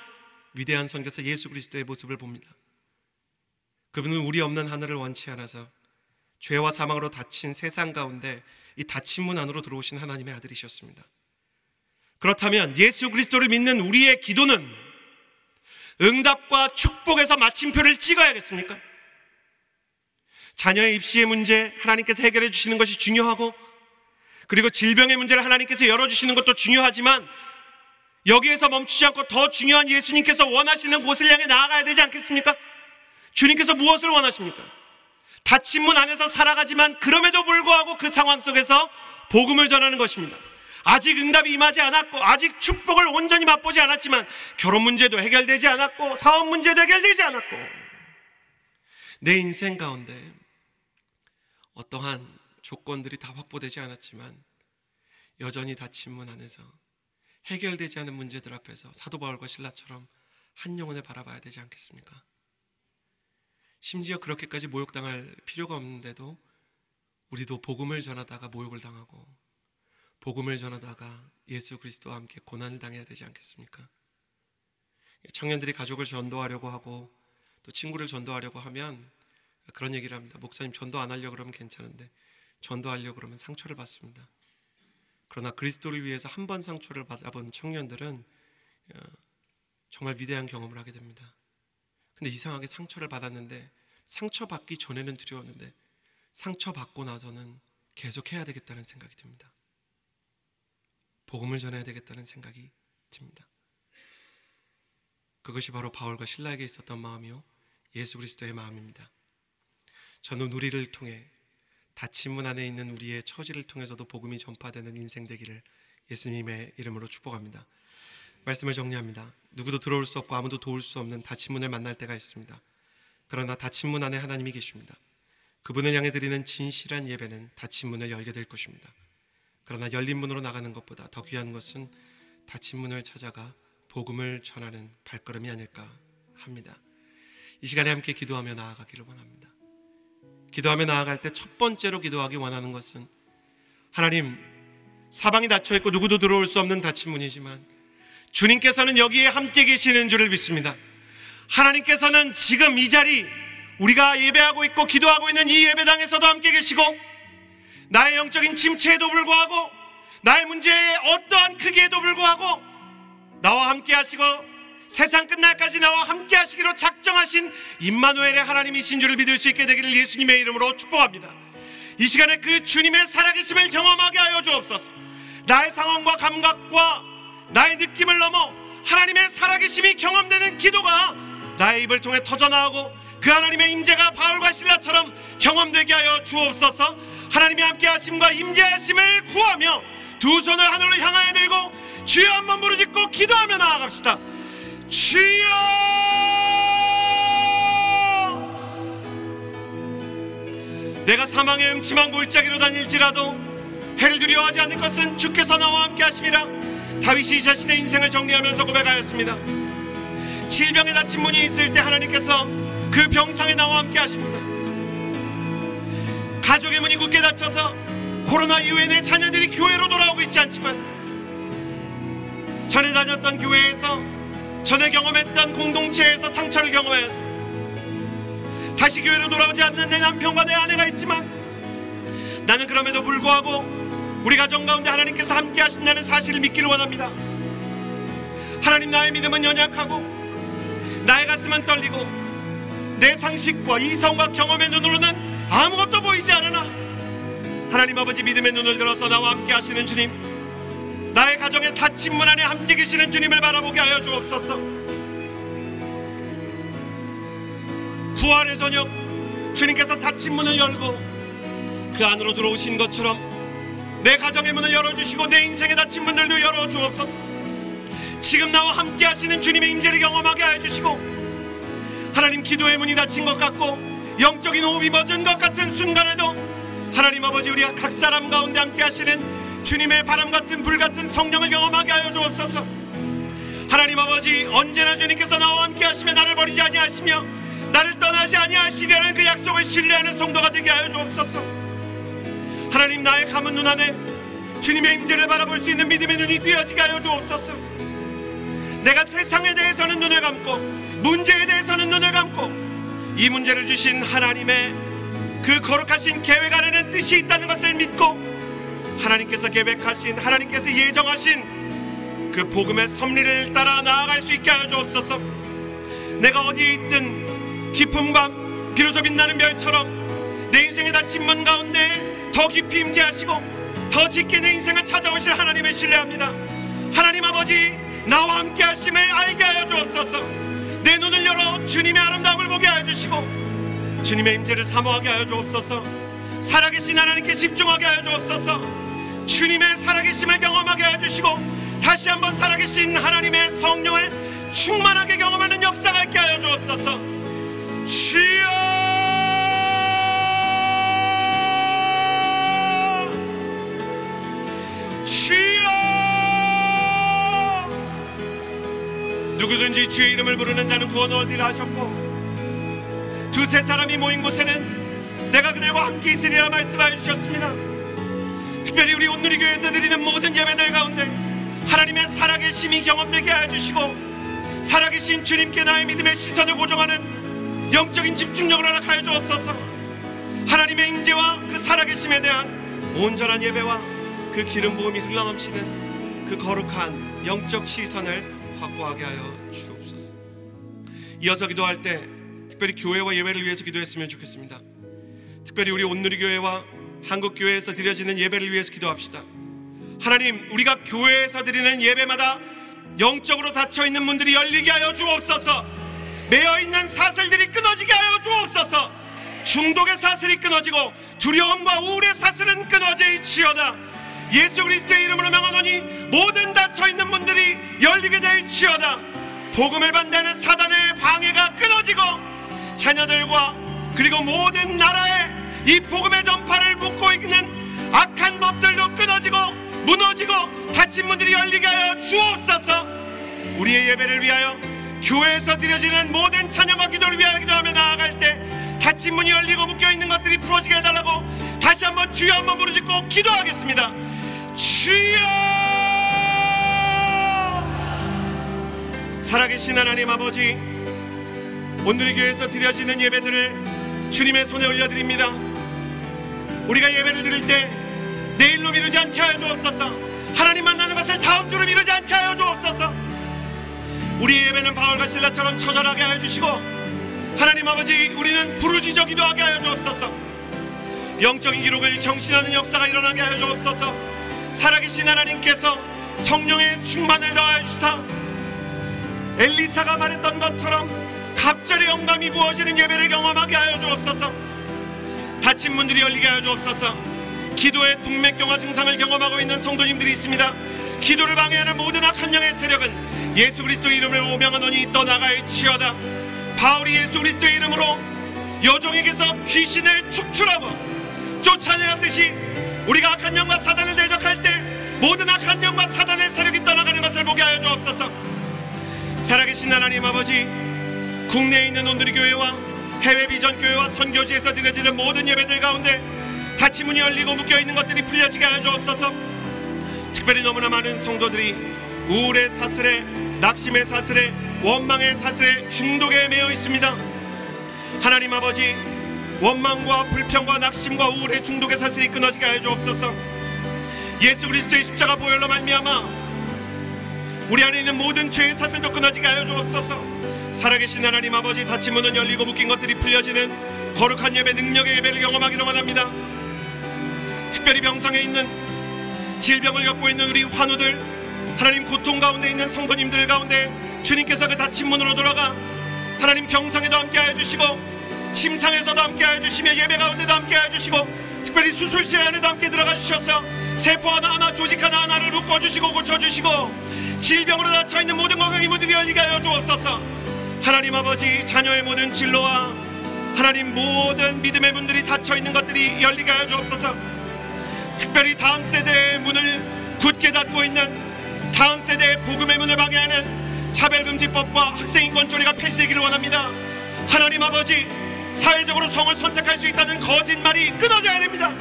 위대한 선교사 예수 그리스도의 모습을 봅니다. 그분은 우리 없는 하늘을 원치 않아서 죄와 사망으로 닫힌 세상 가운데 이 닫힌 문 안으로 들어오신 하나님의 아들이셨습니다. 그렇다면 예수 그리스도를 믿는 우리의 기도는 응답과 축복에서 마침표를 찍어야겠습니까? 자녀의 입시의 문제 하나님께서 해결해 주시는 것이 중요하고, 그리고 질병의 문제를 하나님께서 열어주시는 것도 중요하지만, 여기에서 멈추지 않고 더 중요한 예수님께서 원하시는 곳을 향해 나아가야 되지 않겠습니까? 주님께서 무엇을 원하십니까? 닫힌 문 안에서 살아가지만 그럼에도 불구하고 그 상황 속에서 복음을 전하는 것입니다. 아직 응답이 임하지 않았고, 아직 축복을 온전히 맛보지 않았지만, 결혼 문제도 해결되지 않았고, 사업 문제도 해결되지 않았고, 내 인생 가운데 어떠한 조건들이 다 확보되지 않았지만 여전히 닫힌 문 안에서 해결되지 않은 문제들 앞에서 사도 바울과 실라처럼 한 영혼을 바라봐야 되지 않겠습니까? 심지어 그렇게까지 모욕당할 필요가 없는데도 우리도 복음을 전하다가 모욕을 당하고, 복음을 전하다가 예수 그리스도와 함께 고난을 당해야 되지 않겠습니까? 청년들이 가족을 전도하려고 하고 또 친구를 전도하려고 하면 그런 얘기를 합니다. 목사님, 전도 안 하려고 그러면 괜찮은데 전도하려고 그러면 상처를 받습니다. 그러나 그리스도를 위해서 한 번 상처를 받아본 청년들은 정말 위대한 경험을 하게 됩니다. 근데 이상하게 상처를 받았는데, 상처받기 전에는 두려웠는데 상처받고 나서는 계속 해야 되겠다는 생각이 듭니다. 복음을 전해야 되겠다는 생각이 듭니다. 그것이 바로 바울과 실라에게 있었던 마음이요, 예수 그리스도의 마음입니다. 저는 우리를 통해 닫힌 문 안에 있는 우리의 처지를 통해서도 복음이 전파되는 인생 되기를 예수님의 이름으로 축복합니다. 말씀을 정리합니다. 누구도 들어올 수 없고 아무도 도울 수 없는 닫힌 문을 만날 때가 있습니다. 그러나 닫힌 문 안에 하나님이 계십니다. 그분을 향해 드리는 진실한 예배는 닫힌 문을 열게 될 것입니다. 그러나 열린 문으로 나가는 것보다 더 귀한 것은 닫힌 문을 찾아가 복음을 전하는 발걸음이 아닐까 합니다. 이 시간에 함께 기도하며 나아가기를 원합니다. 기도하며 나아갈 때 첫 번째로 기도하기 원하는 것은, 하나님, 사방이 닫혀있고 누구도 들어올 수 없는 닫힌 문이지만 주님께서는 여기에 함께 계시는 줄을 믿습니다. 하나님께서는 지금 이 자리, 우리가 예배하고 있고 기도하고 있는 이 예배당에서도 함께 계시고, 나의 영적인 침체에도 불구하고, 나의 문제의 어떠한 크기에도 불구하고 나와 함께 하시고 세상 끝날까지 나와 함께 하시기로 작정하신 임마누엘의 하나님이신 줄을 믿을 수 있게 되기를 예수님의 이름으로 축복합니다. 이 시간에 그 주님의 살아계심을 경험하게 하여 주옵소서. 나의 상황과 감각과 나의 느낌을 넘어 하나님의 살아계심이 경험되는 기도가 나의 입을 통해 터져나오고, 그 하나님의 임재가 바울과 실라처럼 경험되게 하여 주옵소서. 하나님의 함께 하심과 임재하심을 구하며 두 손을 하늘로 향하여 들고 주여 한번 부르짖고 기도하며 나아갑시다. 주여! 내가 사망의 음침한 골짜기로 다닐지라도 해를 두려워하지 않을 것은 주께서 나와 함께 하심이라. 다윗이 자신의 인생을 정리하면서 고백하였습니다. 질병에 닫힌 문이 있을 때 하나님께서 그 병상에 나와 함께 하십니다. 가족의 문이 굳게 닫혀서 코로나 이후에 내 자녀들이 교회로 돌아오고 있지 않지만, 전에 다녔던 교회에서, 전에 경험했던 공동체에서 상처를 경험하여서 다시 교회로 돌아오지 않는 내 남편과 내 아내가 있지만, 나는 그럼에도 불구하고 우리 가정 가운데 하나님께서 함께 하신다는 사실을 믿기를 원합니다. 하나님, 나의 믿음은 연약하고 나의 가슴은 떨리고 내 상식과 이성과 경험의 눈으로는 아무것도 보이지 않으나, 하나님 아버지, 믿음의 눈을 들어서 나와 함께 하시는 주님, 나의 가정의 닫힌 문 안에 함께 계시는 주님을 바라보게 하여 주옵소서. 부활의 저녁, 주님께서 닫힌 문을 열고 그 안으로 들어오신 것처럼 내 가정의 문을 열어주시고 내 인생의 닫힌 문들도 열어주옵소서. 지금 나와 함께 하시는 주님의 임재를 경험하게 해주시고, 하나님, 기도의 문이 닫힌 것 같고 영적인 호흡이 멎은 것 같은 순간에도 하나님 아버지, 우리가 각 사람 가운데 함께 하시는 주님의 바람 같은 불 같은 성령을 경험하게 하여 주옵소서. 하나님 아버지, 언제나 주님께서 나와 함께 하시며 나를 버리지 아니하시며 나를 떠나지 아니하시리라는 그 약속을 신뢰하는 성도가 되게 하여 주옵소서. 하나님, 나의 감은 눈 안에 주님의 임재를 바라볼 수 있는 믿음의 눈이 뜨여지게 하여 주옵소서. 내가 세상에 대해서는 눈을 감고 문제에 대해서는 눈을 감고 이 문제를 주신 하나님의 그 거룩하신 계획 안에는 뜻이 있다는 것을 믿고 하나님께서 계획하신, 하나님께서 예정하신 그 복음의 섭리를 따라 나아갈 수 있게 하여 주옵소서. 내가 어디에 있든 깊은 밤 비로소 빛나는 별처럼 내 인생의 닫힌 문 가운데 더 깊이 임재하시고 더 짙게 내 인생을 찾아오실 하나님을 신뢰합니다. 하나님 아버지, 나와 함께 하심을 알게 하여 주옵소서. 내 눈을 열어 주님의 아름다움을 보게 하여 주시고 주님의 임재를 사모하게 하여 주옵소서. 살아계신 하나님께 집중하게 하여 주옵소서. 주님의 살아계심을 경험하게 하여 주시고 다시 한번 살아계신 하나님의 성령을 충만하게 경험하는 역사가 있게 하여 주옵소서. 주여, 주여. 누구든지 주의 이름을 부르는 자는 구원을 얻으리라 하셨고 두세 사람이 모인 곳에는 내가 그들과 함께 있으리라 말씀하여 주셨습니다. 특별히 우리 온누리교회에서 드리는 모든 예배들 가운데 하나님의 살아계심이 경험되게 하여 주시고 살아계신 주님께 나의 믿음의 시선을 고정하는 영적인 집중력을 허락하여 주옵소서. 하나님의 임재와 그 살아계심에 대한 온전한 예배와 그 기름 부음이 흘러넘치는 그 거룩한 영적 시선을 확보하게 하여 주옵소서. 이어서 기도할 때 특별히 교회와 예배를 위해서 기도했으면 좋겠습니다. 특별히 우리 온누리교회와 한국교회에서 드려지는 예배를 위해서 기도합시다. 하나님, 우리가 교회에서 드리는 예배마다 영적으로 닫혀있는 문들이 열리게 하여 주옵소서. 매여있는 사슬들이 끊어지게 하여 주옵소서. 중독의 사슬이 끊어지고 두려움과 우울의 사슬은 끊어질지어다. 예수 그리스도의 이름으로 명하노니 모든 닫혀있는 문들이 열리게 될지어다. 복음을 반대하는 사단의 방해가 끊어지고 자녀들과 그리고 모든 나라에 이 복음의 전파를 묶고 있는 악한 법들도 끊어지고 무너지고 닫힌 문들이 열리게 하여 주옵소서. 우리의 예배를 위하여 교회에서 드려지는 모든 찬양과 기도를 위하여 기도하며 나아갈 때 닫힌 문이 열리고 묶여있는 것들이 풀어지게 해달라고 다시 한번 주여 한번 부르짖고 기도하겠습니다. 주여! 살아계신 하나님 아버지, 오늘의 교회에서 드려지는 예배들을 주님의 손에 올려드립니다. 우리가 예배를 드릴 때 내일로 미루지 않게 하여 주옵소서. 하나님 만나는 것을 다음 주로 미루지 않게 하여 주옵소서. 우리의 예배는 바울과 실라처럼 처절하게 하여 주시고 하나님 아버지, 우리는 부르짖어 기도하게 하여 주옵소서. 영적인 기록을 경신하는 역사가 일어나게 하여 주옵소서. 살아계신 하나님께서 성령의 충만을 더하여 주사 엘리사가 말했던 것처럼 갑절의 영감이 부어지는 예배를 경험하게 하여 주옵소서. 닫힌 문들이 열리게 하여 주옵소서. 기도의 동맥경화 증상을 경험하고 있는 성도님들이 있습니다. 기도를 방해하는 모든 악한 영의 세력은 예수 그리스도의 이름으로 명하노니 떠나갈지어다. 바울이 예수 그리스도의 이름으로 여종에게서 귀신을 축출하고 쫓아내었듯이 우리가 악한 영과 사단을 대적할 때 모든 악한 영과 사단의 세력이 떠나가는 것을 보게 하여 주옵소서. 살아계신 하나님 아버지, 국내에 있는 온누리교회와 해외 비전교회와 선교지에서 드려지는 모든 예배들 가운데 닫힌 문이 열리고 묶여있는 것들이 풀려지게 하여 주옵소서. 특별히 너무나 많은 성도들이 우울의 사슬에, 낙심의 사슬에, 원망의 사슬에, 중독에 매여 있습니다. 하나님 아버지, 원망과 불평과 낙심과 우울의 중독의 사슬이 끊어지게 하여 주옵소서. 예수 그리스도의 십자가 보혈로 말미암아 우리 안에 있는 모든 죄의 사슬도 끊어지게 하여 주옵소서. 살아계신 하나님 아버지, 닫힌 문은 열리고 묶인 것들이 풀려지는 거룩한 예배, 능력의 예배를 경험하기를 원합니다. 특별히 병상에 있는, 질병을 겪고 있는 우리 환우들, 하나님 고통 가운데 있는 성도님들 가운데 주님께서 그 닫힌 문으로 돌아가 하나님 병상에도 함께 하여 주시고 침상에서도 함께 하여 주시며 예배 가운데도 함께 하여 주시고 특별히 수술실 안에도 함께 들어가 주셔서 세포 하나하나, 조직 하나하나를 묶어주시고 고쳐주시고 질병으로 닫혀있는 모든 건강의 문들이 열리게 하여 주옵소서. 하나님 아버지, 자녀의 모든 진로와 하나님, 모든 믿음의 문들이 닫혀있는 것들이 열리게 하여 주옵소서. 특별히 다음 세대의 문을 굳게 닫고 있는, 다음 세대의 복음의 문을 방해하는 차별금지법과 학생인권 조례가 폐지되기를 원합니다. 하나님 아버지, 사회적으로 성을 선택할 수 있다는 거짓말이 끊어져야 됩니다.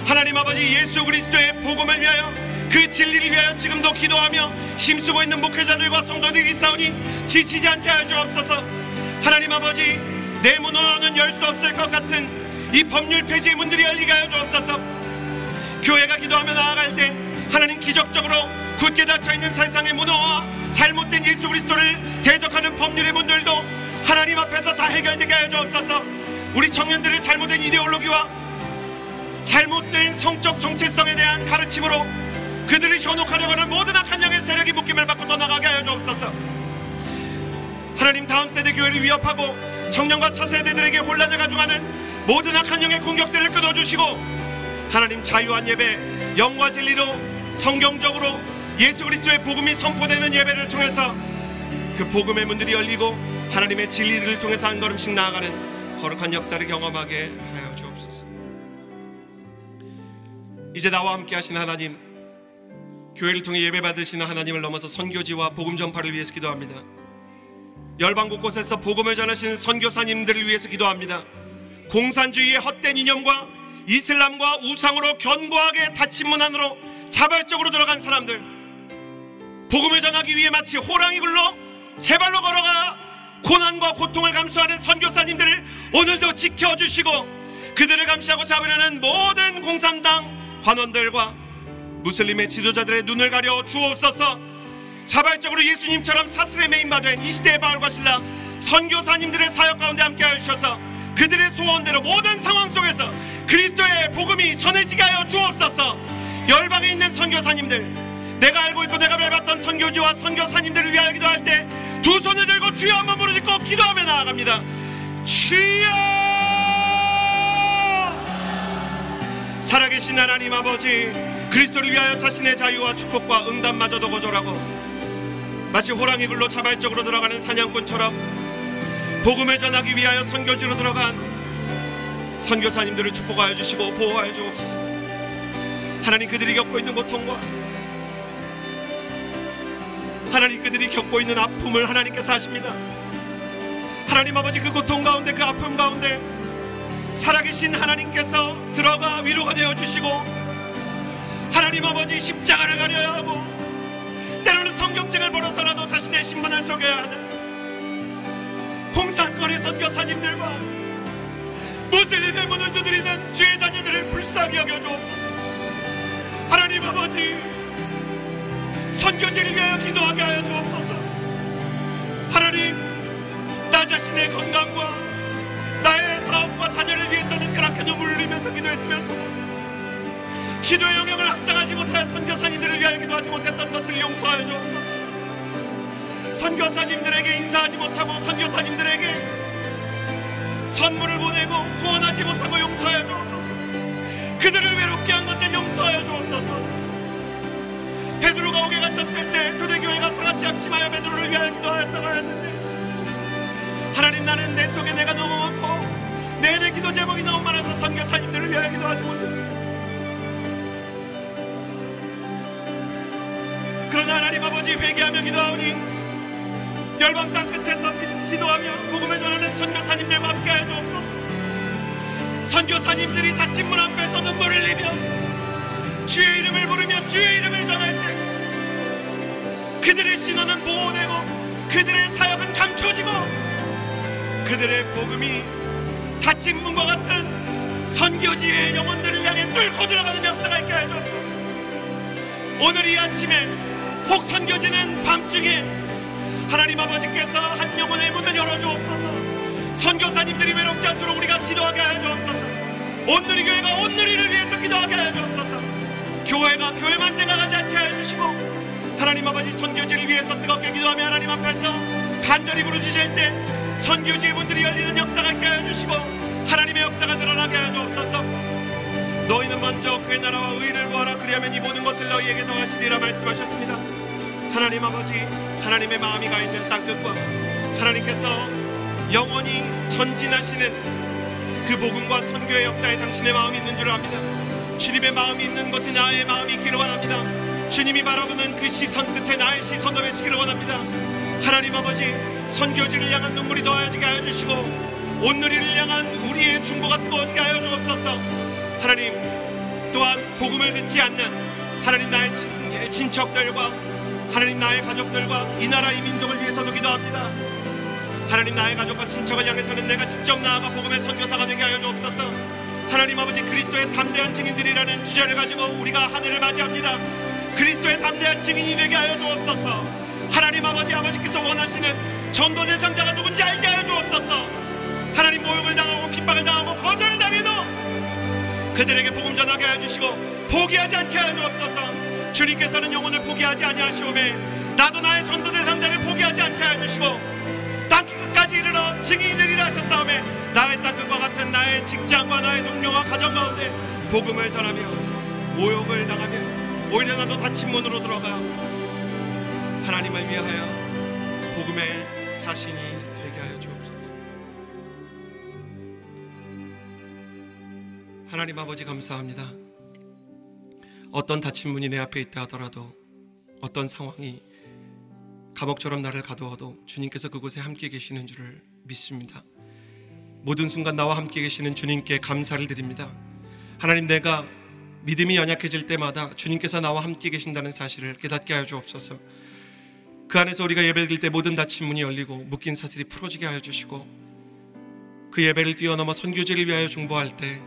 하나님 아버지, 예수 그리스도의 복음을 위하여, 그 진리를 위하여 지금도 기도하며 힘쓰고 있는 목회자들과 성도들이 싸우니 지치지 않게 하여 주옵소서. 하나님 아버지, 내 문으로는 열 수 없을 것 같은 이 법률 폐지의 문들이 열리게 하여 주옵소서. 교회가 기도하며 나아갈 때 하나님, 기적적으로 굳게 닫혀있는 세상의 문화와 잘못된 예수 그리스도를 대적하는 법률의 문들도 하나님 앞에서 다 해결되게 하여 주옵소서. 우리 청년들의 잘못된 이데올로기와 잘못된 성적 정체성에 대한 가르침으로 그들을 현혹하려고 하는 모든 악한 영의 세력이 묶임을 받고 떠나가게 하여 주옵소서. 하나님, 다음 세대 교회를 위협하고 청년과 차세대들에게 혼란을 가져가는 모든 악한 영의 공격들을 끊어주시고, 하나님, 자유한 예배, 영과 진리로 성경적으로 예수 그리스도의 복음이 선포되는 예배를 통해서 그 복음의 문들이 열리고 하나님의 진리를 통해서 한 걸음씩 나아가는 거룩한 역사를 경험하게 하여 주옵소서. 이제 나와 함께 하시는 하나님, 교회를 통해 예배 받으시는 하나님을 넘어서 선교지와 복음 전파를 위해서 기도합니다. 열방 곳곳에서 복음을 전하시는 선교사님들을 위해서 기도합니다. 공산주의의 헛된 이념과 이슬람과 우상으로 견고하게 닫힌 문 안으로 자발적으로 들어간 사람들, 복음을 전하기 위해 마치 호랑이 굴러 제발로 걸어가 고난과 고통을 감수하는 선교사님들을 오늘도 지켜주시고, 그들을 감시하고 잡으려는 모든 공산당 관원들과 무슬림의 지도자들의 눈을 가려 주옵소서. 자발적으로 예수님처럼 사슬에 매인바된 이 시대의 바울과 실라 선교사님들의 사역 가운데 함께하여 주셔서 그들의 소원대로 모든 상황 속에서 그리스도의 복음이 전해지게 하여 주옵소서. 열방에 있는 선교사님들, 내가 알고 있고 내가 밟았던 선교지와 선교사님들을 위하여 기도할 때 두 손을 들고 주여 한번 부르짖고 기도하며 나아갑니다. 주여! 살아계신 하나님 아버지, 그리스도를 위하여 자신의 자유와 축복과 응답마저도 거절하고 마치 호랑이 굴로 자발적으로 들어가는 사냥꾼처럼 복음을 전하기 위하여 선교지로 들어간 선교사님들을 축복하여 주시고 보호하여 주옵소서. 하나님, 그들이 겪고 있는 고통과 하나님, 그들이 겪고 있는 아픔을 하나님께서 아십니다. 하나님 아버지, 그 고통 가운데, 그 아픔 가운데 살아계신 하나님께서 들어가 위로가 되어 주시고, 하나님 아버지, 십자가를 가려야 하고 때로는 성경책을 벌어서라도 자신의 신분을 속여야 하는 홍산권의 선교사님들과 무슬림의 문을 두드리는 주의 자녀들을 불쌍히 여겨 주옵소서. 하나님 아버지, 선교지를 위하여 기도하게 하여 주옵소서. 하나님, 나 자신의 건강과 나의 사업과 자녀를 위해서는 그렇게 눈물을 흘리면서 기도했으면서도 기도의 영역을 확장하지 못하여 선교사님들을 위하여 기도하지 못했던 것을 용서하여 주옵소서. 선교사님들에게 인사하지 못하고 선교사님들에게 선물을 보내고 구원하지 못하고 용서하여 주옵소서. 그들을 외롭게 한 것을 용서하여 주옵소서. 베드로가 옥에 갇혔을 때 초대교회가 다같이 합심하여 베드로를 위하여 기도하였다고 하였는데, 하나님, 나는 내 속에 내가 너무 많고 내 기도 제목이 너무 많아서 선교사님들을 위하여 기도하지 못했습니다. 그러나 하나님 아버지, 회개하며 기도하오니 열방 땅 끝에서 기도하며 복음을 전하는 선교사님들과 함께하여 주옵소서. 선교사님들이 닫힌 문 앞에서 눈물을 흘리며 주의 이름을 부르며 주의 이름을 전할 때 그들의 신호는 보호되고 그들의 사역은 감춰지고 그들의 복음이 닫힌 문과 같은 선교지의 영혼들을 향해 뚫고 들어가는 역사가 있게 하여 주옵소서. 오늘 이 아침에 혹 선교지는 밤중에 하나님 아버지께서 한 영혼의 문을 열어주옵소서. 선교사님들이 외롭지 않도록 우리가 기도하게 하여 주옵소서. 온누리 교회가 온누리를 위해서 기도하게 하여 주옵소서. 교회가 교회만 생각하지 않게 하여 주시고, 하나님 아버지, 선교지를 위해서 뜨겁게 기도하며 하나님 앞에서 간절히 부르짖을 때 선교지의 문들이 열리는 역사가 있게 하여 주시고 하나님의 역사가 드러나게 하여 주옵소서. 너희는 먼저 그의 나라와 의를 구하라, 그리하면 이 모든 것을 너희에게 더하시리라 말씀하셨습니다. 하나님 아버지, 하나님의 마음이 가 있는 땅끝과 하나님께서 영원히 전진하시는 그 복음과 선교의 역사에 당신의 마음이 있는 줄 압니다. 주님의 마음이 있는 곳에 나의 마음이 있기를 원합니다. 주님이 바라보는 그 시선 끝에 나의 시선도 맺히기를 원합니다. 하나님 아버지, 선교지를 향한 눈물이 더해지게 하여 주시고 온누리를 향한 우리의 중보가 뜨거워지게 하여 주옵소서. 하나님, 또한 복음을 듣지 않는 하나님 나의 친척들과 하나님 나의 가족들과 이 나라 이 민족을 위해서도 기도합니다. 하나님, 나의 가족과 친척을 향해서는 내가 직접 나아가 복음의 선교사가 되게 하여 주옵소서. 하나님 아버지, 그리스도의 담대한 증인들이라는 주제를 가지고 우리가 하늘을 맞이합니다. 그리스도의 담대한 증인이 되게 하여 주옵소서. 하나님 아버지, 아버지께서 원하시는 전도 대상자가 누군지 알게 하여 주옵소서. 하나님, 모욕을 당하고 핍박을 당하고 거절을 당해도 그들에게 복음 전하게 하여 주시고 포기하지 않게 하여 주옵소서. 주님께서는 영혼을 포기하지 아니하시오매 나도 나의 전도 대상자를 포기하지 않게 하여 주시고 땅끝까지 이르러 증인이 되리라 하셨사오매 나의 땅끝과 같은 나의 직장과 나의 동료와 가정 가운데 복음을 전하며 모욕을 당하며 오히려 나도 닫힌 문으로 들어가 하나님을 위하여 복음의 사신이 되게 하여 주옵소서. 하나님 아버지, 감사합니다. 어떤 닫힌 문이 내 앞에 있다 하더라도, 어떤 상황이 감옥처럼 나를 가두어도 주님께서 그곳에 함께 계시는 줄을 믿습니다. 모든 순간 나와 함께 계시는 주님께 감사를 드립니다. 하나님, 내가 믿음이 연약해질 때마다 주님께서 나와 함께 계신다는 사실을 깨닫게 하여 주옵소서. 그 안에서 우리가 예배드릴 때 모든 닫힌 문이 열리고 묶인 사슬이 풀어지게 하여 주시고, 그 예배를 뛰어넘어 선교지를 위하여 중보할 때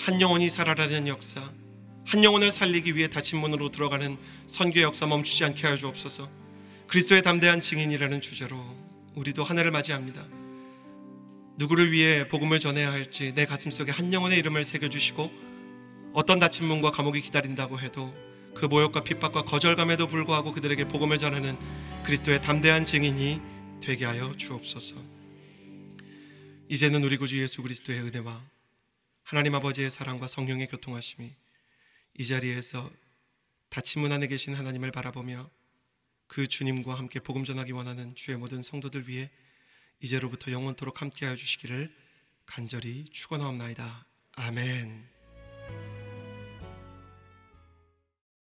한 영혼이 살아나는 역사, 한 영혼을 살리기 위해 닫힌 문으로 들어가는 선교 역사 멈추지 않게 하여 주옵소서. 그리스도의 담대한 증인이라는 주제로 우리도 하늘을 맞이합니다. 누구를 위해 복음을 전해야 할지 내 가슴속에 한 영혼의 이름을 새겨주시고, 어떤 닫힌 문과 감옥이 기다린다고 해도 그 모욕과 핍박과 거절감에도 불구하고 그들에게 복음을 전하는 그리스도의 담대한 증인이 되게 하여 주옵소서. 이제는 우리 구주 예수 그리스도의 은혜와 하나님 아버지의 사랑과 성령의 교통하심이 이 자리에서 닫힌 문 안에 계신 하나님을 바라보며 그 주님과 함께 복음 전하기 원하는 주의 모든 성도들 위해 이제로부터 영원토록 함께하여 주시기를 간절히 축원하옵나이다. 아멘.